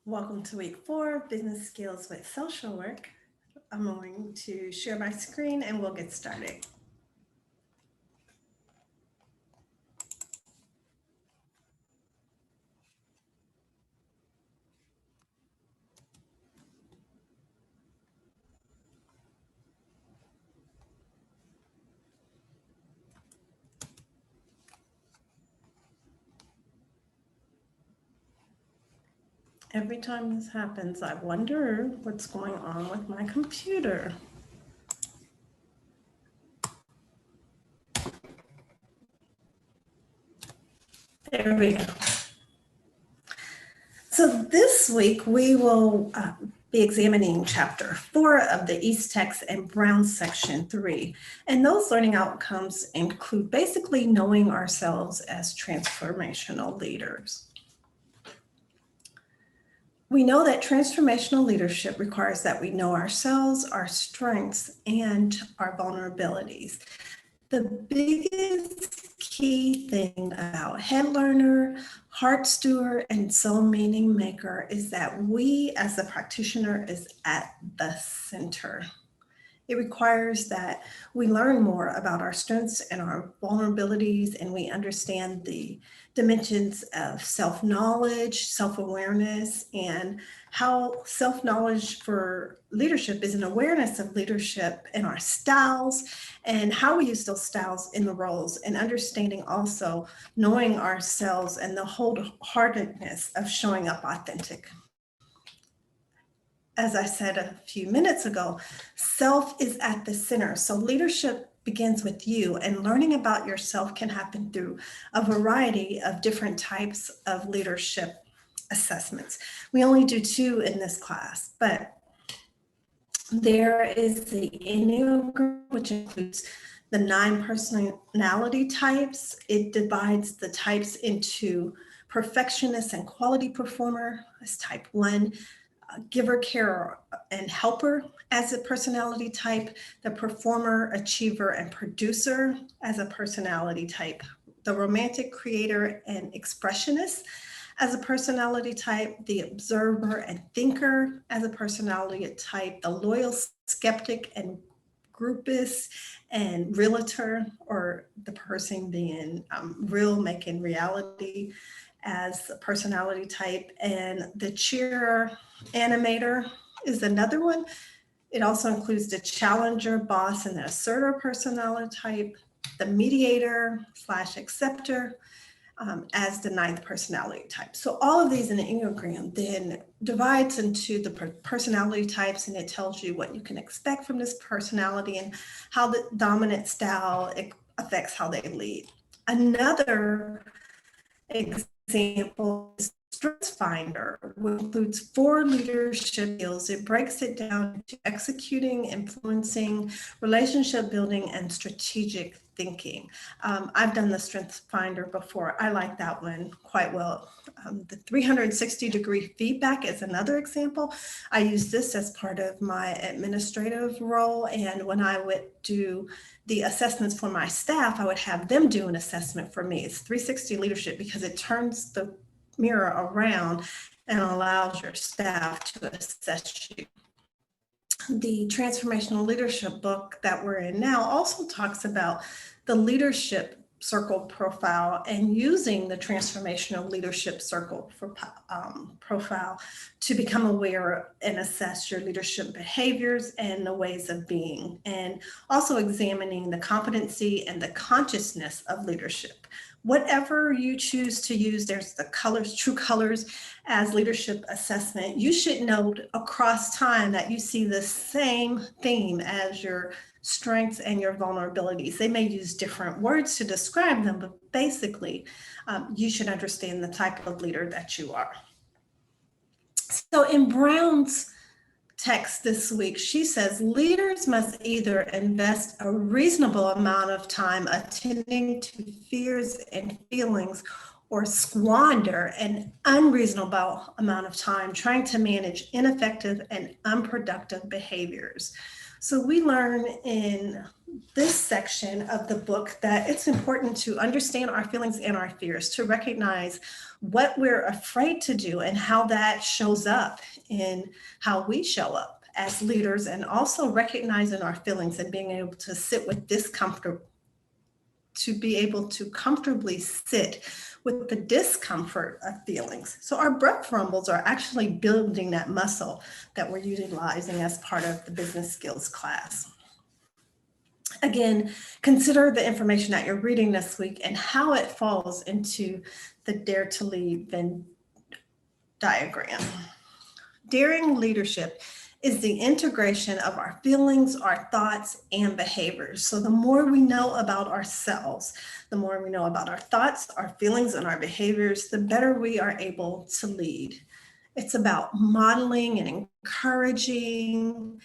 Welcome to week 4, Business Skills with Social Work. I'm going to share my screen and we'll get started. Every time this happens, I wonder what's going on with my computer. There we go. So this week we will be examining chapter 4 of the East Text and Brown section 3. And those learning outcomes include basically knowing ourselves as transformational leaders. We know that transformational leadership requires that we know ourselves, our strengths, and our vulnerabilities. The biggest key thing about head learner, heart steward, and soul meaning maker is that we as the practitioner is at the center. It requires that we learn more about our strengths and our vulnerabilities, and we understand the dimensions of self-knowledge, self-awareness, and how self-knowledge for leadership is an awareness of leadership and our styles and how we use those styles in the roles, and understanding also knowing ourselves and the wholeheartedness of showing up authentic. As I said a few minutes ago, self is at the center. So leadership begins with you, and learning about yourself can happen through a variety of different types of leadership assessments. We only do 2 in this class, but there is the Enneagram, which includes the 9 personality types. It divides the types into perfectionist and quality performer as type 1, giver, carer, and helper as a personality type, the performer, achiever, and producer as a personality type, the romantic, creator, and expressionist as a personality type, the observer and thinker as a personality type, the loyal, skeptic, and groupist, and realtor, or the person being real, making reality as a personality type, and the cheerer, animator is another one. It also includes the challenger, boss, and the asserter personality type, the mediator / acceptor as the 9th personality type. So all of these in the Enneagram then divides into the personality types, and it tells you what you can expect from this personality and how the dominant style affects how they lead. Another example is Strengths Finder, which includes 4 leadership skills. It breaks it down to executing, influencing, relationship building, and strategic thinking. I've done the Strengths Finder before. I like that one quite well. The 360-degree feedback is another example. I use this as part of my administrative role, and when I would do the assessments for my staff, I would have them do an assessment for me. It's 360 leadership because it turns the mirror around and allows your staff to assess you. The Transformational Leadership book that we're in now also talks about the leadership circle profile and using the Transformational Leadership Circle for profile to become aware and assess your leadership behaviors and the ways of being, and also examining the competency and the consciousness of leadership. Whatever you choose to use, there's the colors, true colors as leadership assessment. You should note across time that you see the same theme as your strengths and your vulnerabilities. They may use different words to describe them, but basically you should understand the type of leader that you are. So in Brown's text this week, she says leaders must either invest a reasonable amount of time attending to fears and feelings, or squander an unreasonable amount of time trying to manage ineffective and unproductive behaviors. So we learn in this section of the book that it's important to understand our feelings and our fears, to recognize what we're afraid to do and how that shows up in how we show up as leaders, and also recognizing our feelings and being able to sit with discomfort, to be able to comfortably sit with the discomfort of feelings. So our breath rumbles are actually building that muscle that we're utilizing as part of the business skills class. Again, consider the information that you're reading this week and how it falls into the Dare to Lead Venn diagram. Daring leadership is the integration of our feelings, our thoughts, and behaviors. So the more we know about ourselves, the more we know about our thoughts, our feelings, and our behaviors, the better we are able to lead. It's about modeling and encouraging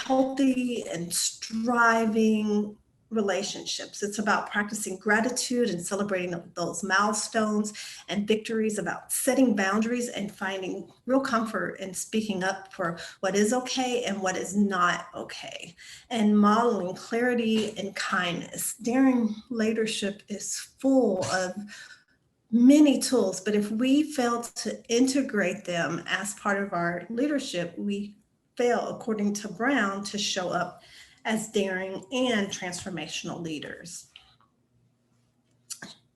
healthy and striving relationships. It's about practicing gratitude and celebrating those milestones and victories, about setting boundaries and finding real comfort in speaking up for what is okay and what is not okay, and modeling clarity and kindness. Daring leadership is full of many tools, but if we fail to integrate them as part of our leadership, we fail, according to Brown, to show up as daring and transformational leaders.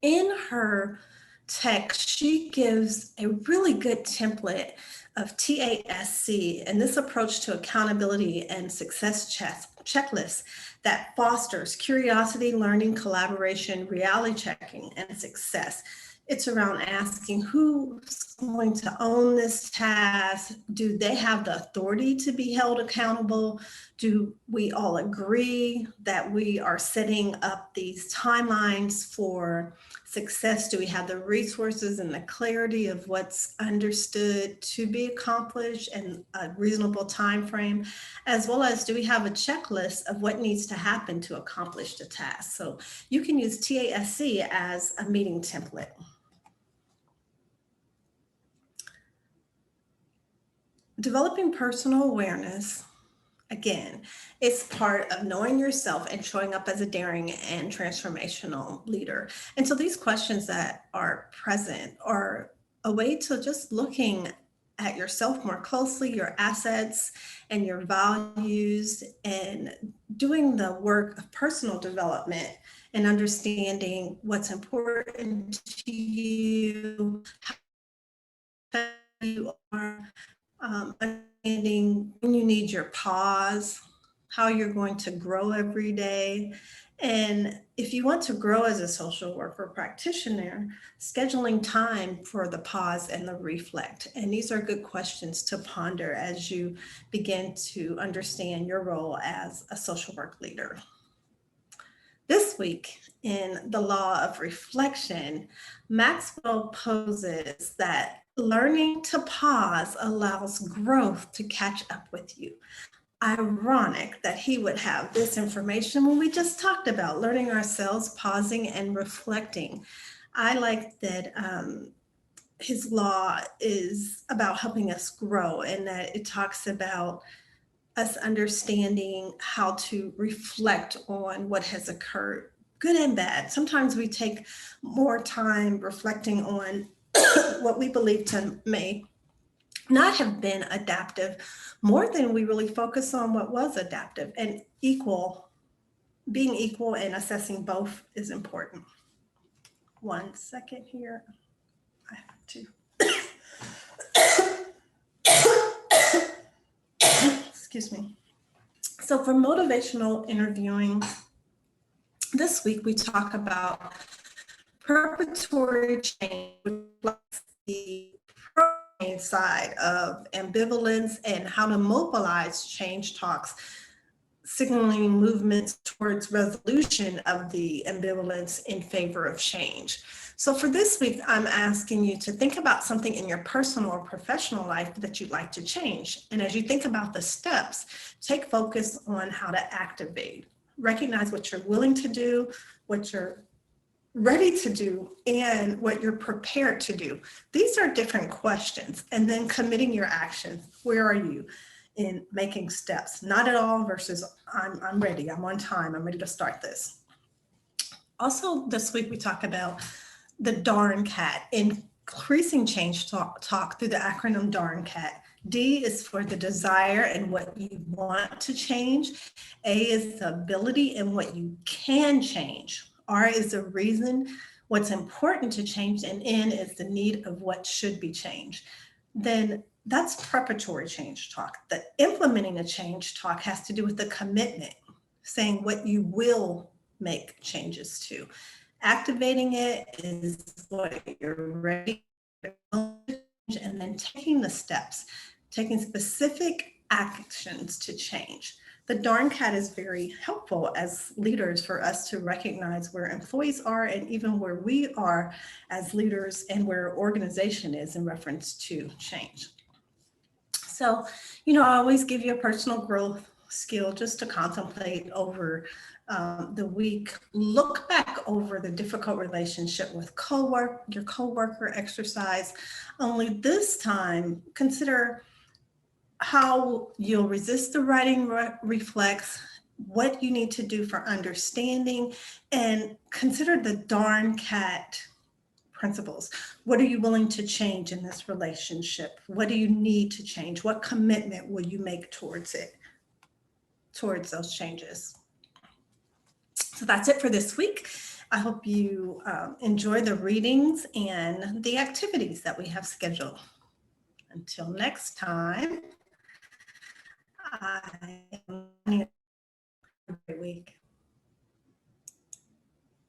In her text, she gives a really good template of TASC and this approach to accountability and success checklists that fosters curiosity, learning, collaboration, reality checking, and success. It's around asking who's going to own this task. Do they have the authority to be held accountable? Do we all agree that we are setting up these timelines for success? Do we have the resources and the clarity of what's understood to be accomplished and a reasonable time frame, as well as do we have a checklist of what needs to happen to accomplish the task? So you can use TASC as a meeting template. Developing personal awareness, again, it's part of knowing yourself and showing up as a daring and transformational leader. And so these questions that are present are a way to just looking at yourself more closely, your assets and your values, and doing the work of personal development and understanding what's important to you, how you are, understanding when you need your pause, how you're going to grow every day. And if you want to grow as a social worker practitioner, scheduling time for the pause and the reflect. And these are good questions to ponder as you begin to understand your role as a social work leader. This week in the law of reflection, Maxwell poses that learning to pause allows growth to catch up with you. Ironic that he would have this information when we just talked about learning ourselves, pausing and reflecting. I like that his law is about helping us grow, and that it talks about us understanding how to reflect on what has occurred, good and bad. Sometimes we take more time reflecting on what we believe to may not have been adaptive, more than we really focus on what was adaptive. And being equal and assessing both is important. 1 second here. I have to. Excuse me. So for motivational interviewing, this week we talk about preparatory change, which reflects the side of ambivalence and how to mobilize change talks, signaling movements towards resolution of the ambivalence in favor of change. So for this week, I'm asking you to think about something in your personal or professional life that you'd like to change. And as you think about the steps, take focus on how to activate. Recognize what you're willing to do, what you're ready to do, and what you're prepared to do. These are different questions. And then committing your actions. Where are you? in making steps. Not at all versus I'm ready, I'm on time, I'm ready to start this. Also, this week we talk about the DARN CAT, increasing change talk through the acronym DARN CAT. D is for the desire and what you want to change. A is the ability and what you can change. R is the reason, what's important to change, and N is the need of what should be changed. Then that's preparatory change talk. The implementing a change talk has to do with the commitment, saying what you will make changes to. Activating it is what you're ready to change, and then taking the steps, taking specific actions to change. The DARN CAT is very helpful as leaders for us to recognize where employees are and even where we are as leaders and where organization is in reference to change. So, I always give you a personal growth skill just to contemplate over the week. Look back over the difficult relationship with your coworker exercise. Only this time, consider how you'll resist the writing reflex, what you need to do for understanding, and consider the DARN CAT principles. What are you willing to change in this relationship? What do you need to change? What commitment will you make towards it, towards those changes? So that's it for this week. I hope you enjoy the readings and the activities that we have scheduled. Until next time, I am having a great week.